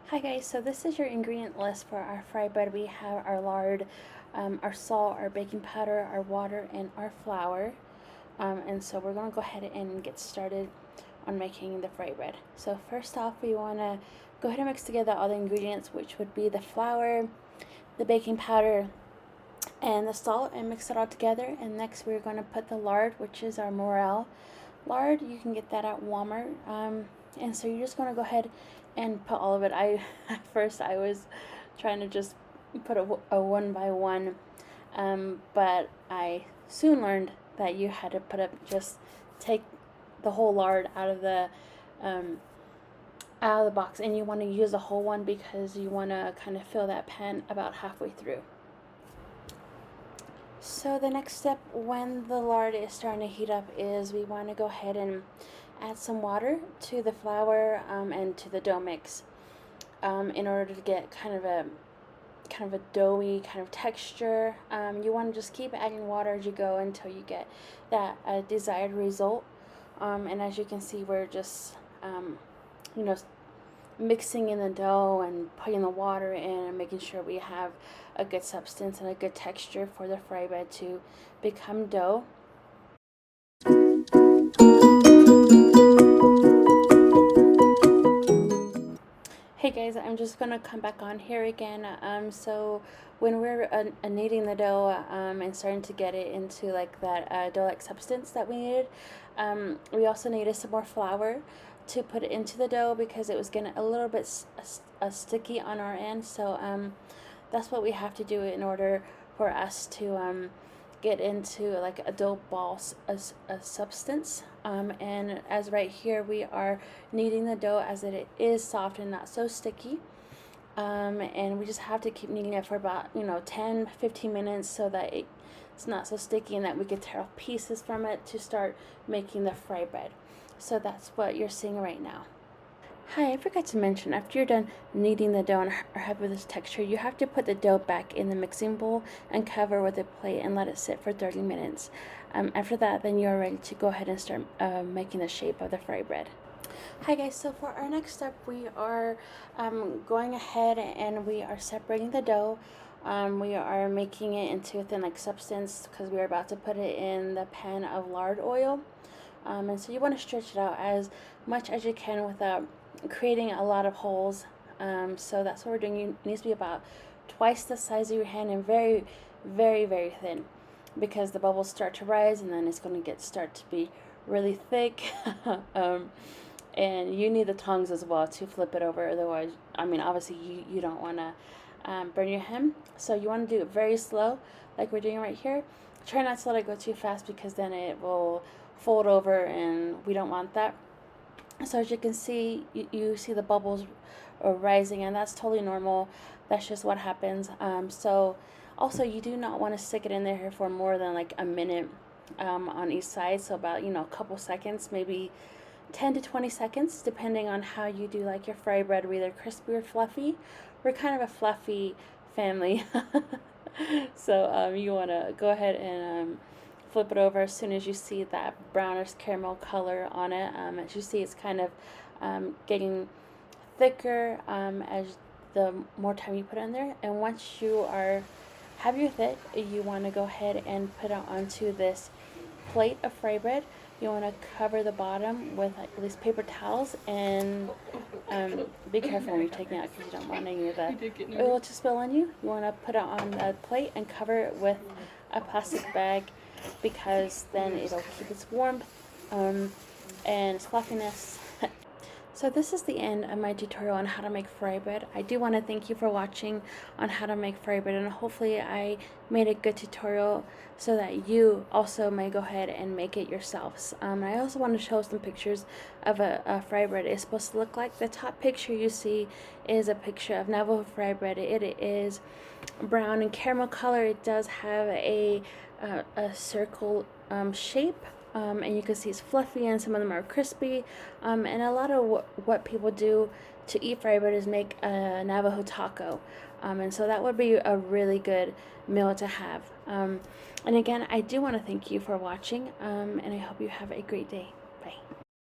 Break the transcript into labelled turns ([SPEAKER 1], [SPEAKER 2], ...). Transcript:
[SPEAKER 1] Hi guys, so this is your ingredient list for our fry bread. We have our lard, our salt, our baking powder, our water, and our flour. And so we're going to go ahead and get started on making the fry bread. So first off, we want to go ahead and mix together all the ingredients, which would be the flour, the baking powder, and the salt, and mix it all together. And next we're going to put the lard, which is our morel lard. You can get that at Walmart. And so you're just going to go ahead and put all of it. At first I was trying to just put a one by one, but I soon learned that you had to just take the whole lard out of the box, and you want to use the whole one because you want to kind of fill that pan about halfway through. So the next step when the lard is starting to heat up is we want to go ahead and add some water to the flour and to the dough mix in order to get kind of a doughy kind of texture. You want to just keep adding water as you go until you get that desired result. And as you can see, we're just you know mixing in the dough and putting the water in and making sure we have a good substance and a good texture for the fry bread to become dough. Hey guys, I'm just gonna come back on here again. So when we're kneading the dough and starting to get it into like that dough-like substance that we needed, we also needed some more flour to put it into the dough because it was getting a little bit sticky on our end. So that's what we have to do in order for us to get into like a dough ball a substance. And as right here we are kneading the dough as it is soft and not so sticky. And we just have to keep kneading it for about 10-15 minutes so that it's not so sticky and that we can tear off pieces from it to start making the fry bread. So that's what you're seeing right now. Hi, I forgot to mention, after you're done kneading the dough and are happy with this texture, you have to put the dough back in the mixing bowl and cover with a plate and let it sit for 30 minutes. After that, then you're ready to go ahead and start making the shape of the fry bread. Hi guys, so for our next step, we are going ahead and we are separating the dough. We are making it into a thin-like substance because we're about to put it in the pan of lard oil. And so you want to stretch it out as much as you can without creating a lot of holes. So that's what we're doing. It needs to be about twice the size of your hand and very, very, very thin, because the bubbles start to rise and then it's going to start to be really thick. And you need the tongs as well to flip it over. Otherwise, obviously you don't want to burn your hand. So you want to do it very slow, like we're doing right here. Try not to let it go too fast because then it will fold over and we don't want that. So as you can see, you see the bubbles are rising, and that's totally normal. That's just what happens. So also you do not want to stick it in there for more than like a minute on each side. So about a couple seconds, maybe 10 to 20 seconds, depending on how you do like your fry bread, either crispy or fluffy. We're kind of a fluffy family. So you want to go ahead and flip it over as soon as you see that brownish caramel color on it. As you see, it's kind of getting thicker as the more time you put it in there. And once you are happy with it, you want to go ahead and put it onto this plate of fry bread. You want to cover the bottom with at least paper towels, and be careful when you're taking it out because you don't want any of the oil to spill on you. You want to put it on the plate and cover it with a plastic bag because then it'll keep its warmth and its fluffiness. So this is the end of my tutorial on how to make fry bread. I do want to thank you for watching on how to make fry bread, and hopefully I made a good tutorial so that you also may go ahead and make it yourselves. I also want to show some pictures of a fry bread is supposed to look like. The top picture you see is a picture of Navajo Frybread. It is brown and caramel color. It does have a circle shape. And you can see it's fluffy and some of them are crispy. And a lot of what people do to eat fry bread is make a Navajo taco. And so that would be a really good meal to have. And again, I do want to thank you for watching, and I hope you have a great day. Bye.